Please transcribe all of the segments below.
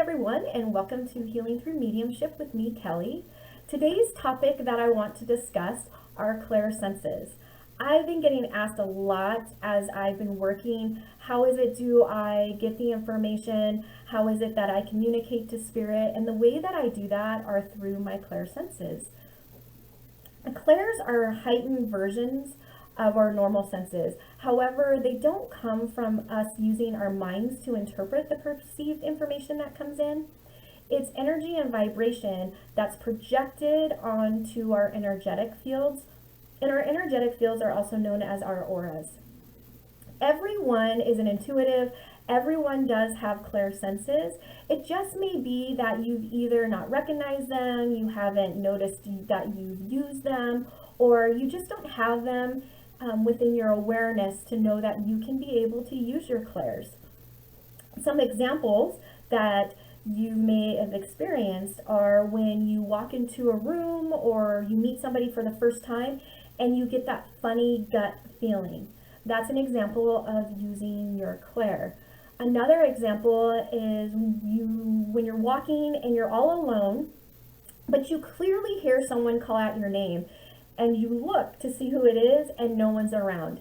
everyone, and welcome to Healing Through Mediumship with me, Kelly. Today's topic that I want to discuss are clairsenses. I've been getting asked a lot as I've been working, how is it do I get the information? How is it that I communicate to spirit? And the way that I do that are through my clairsenses. Clairs are heightened versions of our normal senses. However, they don't come from us using our minds to interpret the perceived information that comes in. It's energy and vibration that's projected onto our energetic fields, and our energetic fields are also known as our auras. Everyone is an intuitive, everyone does have clairsenses. It just may be that you've either not recognized them, you haven't noticed that you've used them, or you just don't have them within your awareness to know that you can be able to use your clairs. Some examples that you may have experienced are when you walk into a room or you meet somebody for the first time and you get that funny gut feeling. That's an example of using your clair. Another example is when you're walking and you're all alone, but you clearly hear someone call out your name and you look to see who it is and no one's around.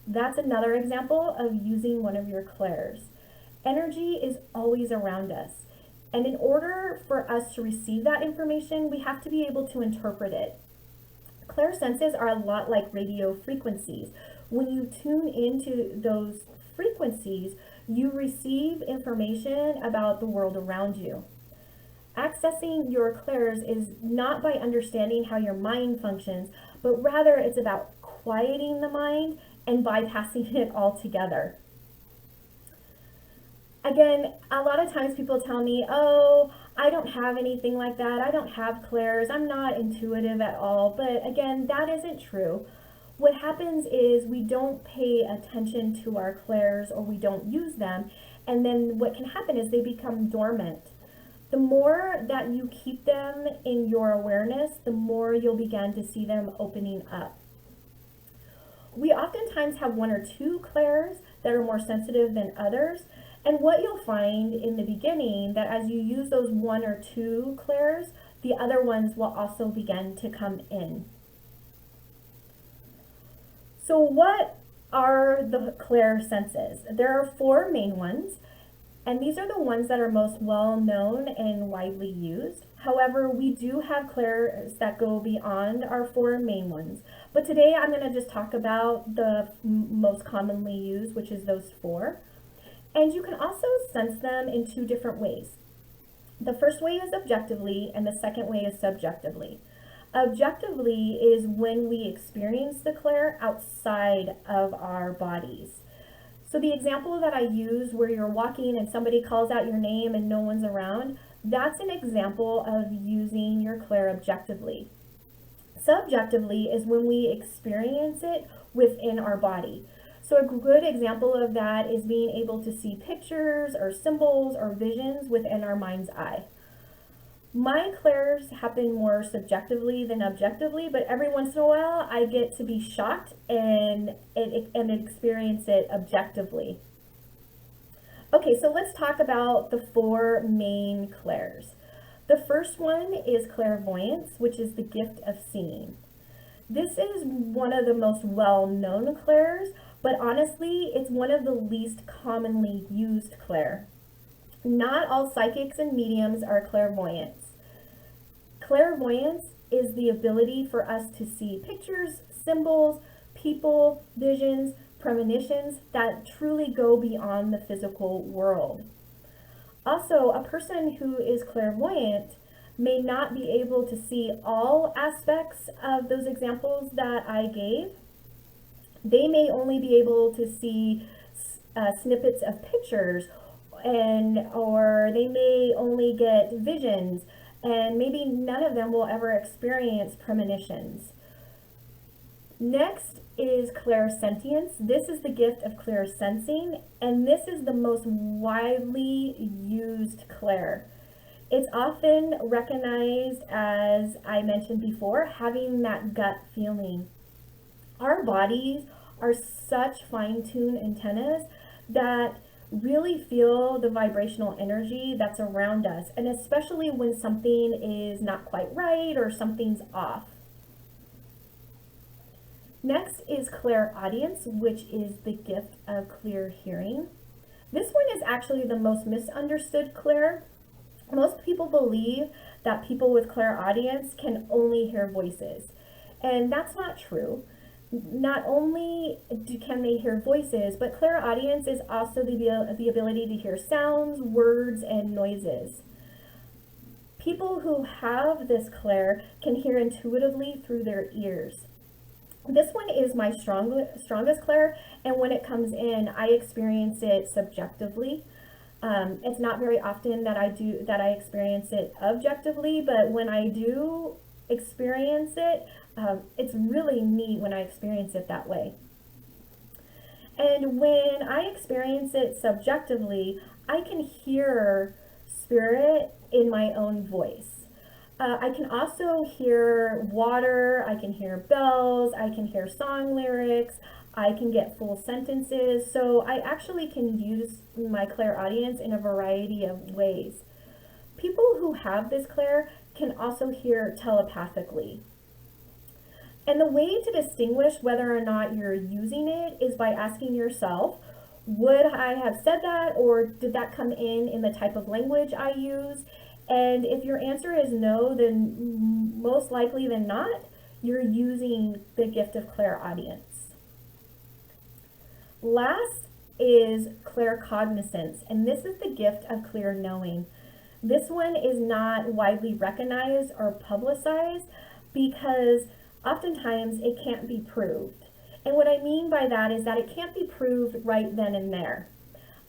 That's another example of using one of your clairs. Energy is always around us. And in order for us to receive that information, we have to be able to interpret it. Clairsenses are a lot like radio frequencies. When you tune into those frequencies, you receive information about the world around you. Accessing your clairs is not by understanding how your mind functions, but rather it's about quieting the mind and bypassing it altogether. Again, a lot of times people tell me, oh, I don't have anything like that. I don't have clairs. I'm not intuitive at all. But again, that isn't true. What happens is we don't pay attention to our clairs or we don't use them. And then what can happen is they become dormant. The more that you keep them in your awareness, the more you'll begin to see them opening up. We oftentimes have one or two clairs that are more sensitive than others. And what you'll find in the beginning, that as you use those one or two clairs, the other ones will also begin to come in. So what are the clairsenses? There are four main ones. And these are the ones that are most well known and widely used. However, we do have clairs that go beyond our four main ones. But today I'm going to just talk about the most commonly used, which is those four. And you can also sense them in two different ways. The first way is objectively, and the second way is subjectively. Objectively is when we experience the clair outside of our bodies. So the example that I use where you're walking and somebody calls out your name and no one's around, that's an example of using your clair objectively. Subjectively is when we experience it within our body. So a good example of that is being able to see pictures or symbols or visions within our mind's eye. My clairs happen more subjectively than objectively, but every once in a while I get to be shocked and experience it objectively. Okay, so let's talk about the four main clairs. The first one is clairvoyance, which is the gift of seeing. This is one of the most well-known clairs, but honestly, it's one of the least commonly used clair. Not all psychics and mediums are clairvoyants. Clairvoyance is the ability for us to see pictures, symbols, people, visions, premonitions that truly go beyond the physical world. Also, a person who is clairvoyant may not be able to see all aspects of those examples that I gave. They may only be able to see snippets of pictures, or they may only get visions, and maybe none of them will ever experience premonitions. Next is clairsentience. This is the gift of clear sensing, and this is the most widely used clair. It's often recognized, as I mentioned before, having that gut feeling. Our bodies are such fine-tuned antennas that really feel the vibrational energy that's around us, and especially when something is not quite right or something's off. Next is clairaudience, which is the gift of clear hearing. This one is actually the most misunderstood clair. Most people believe that people with clairaudience can only hear voices, and that's not true. Not only can they hear voices, but clairaudience is also the ability to hear sounds, words, and noises. People who have this clair can hear intuitively through their ears. This one is my strongest clair, and when it comes in, I experience it subjectively. It's not very often that I experience it objectively, but when I do experience it, it's really neat when I experience it that way. And when I experience it subjectively, I can hear spirit in my own voice. I can also hear water, I can hear bells, I can hear song lyrics, I can get full sentences, so I actually can use my clairaudience in a variety of ways. People who have this clair can also hear telepathically. And the way to distinguish whether or not you're using it is by asking yourself, would I have said that, or did that come in the type of language I use? And if your answer is no, then most likely than not, you're using the gift of clairaudience. Last is claircognisance, and this is the gift of clear knowing. This one is not widely recognized or publicized because oftentimes it can't be proved. And what I mean by that is that it can't be proved right then and there.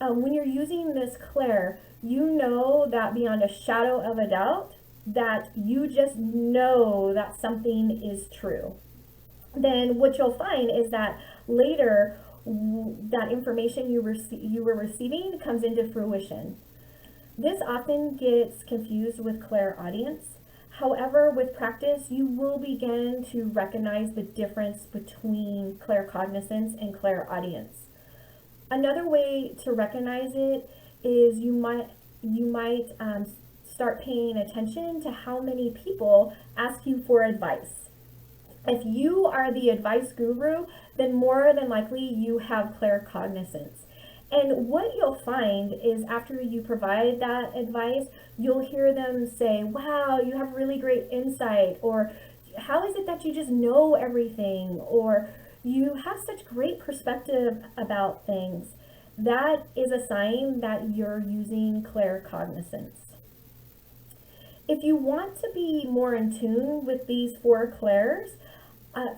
When you're using this clair, you know that beyond a shadow of a doubt that you just know that something is true. Then what you'll find is that later that information you were receiving comes into fruition. This often gets confused with clairaudience. However, with practice, you will begin to recognize the difference between claircognizance and clairaudience. Another way to recognize it is you might start paying attention to how many people ask you for advice. If you are the advice guru, then more than likely you have claircognizance. And what you'll find is after you provide that advice, you'll hear them say, wow, you have really great insight, or how is it that you just know everything, or you have such great perspective about things. That is a sign that you're using claircognizance. If you want to be more in tune with these 4 clairs,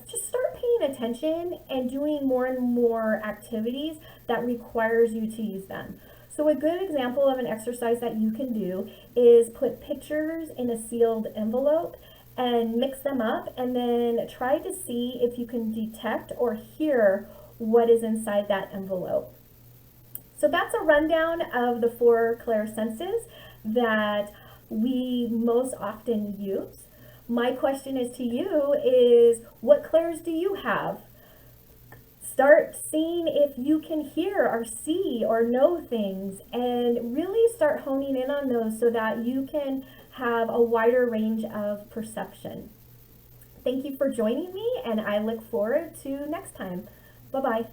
just start paying attention and doing more and more activities that requires you to use them. So a good example of an exercise that you can do is put pictures in a sealed envelope and mix them up, and then try to see if you can detect or hear what is inside that envelope. So that's a rundown of the 4 clairsenses that we most often use. My question is to you is, what clairs do you have? Start seeing if you can hear or see or know things, and really start honing in on those so that you can have a wider range of perception. Thank you for joining me, and I look forward to next time. Bye-bye.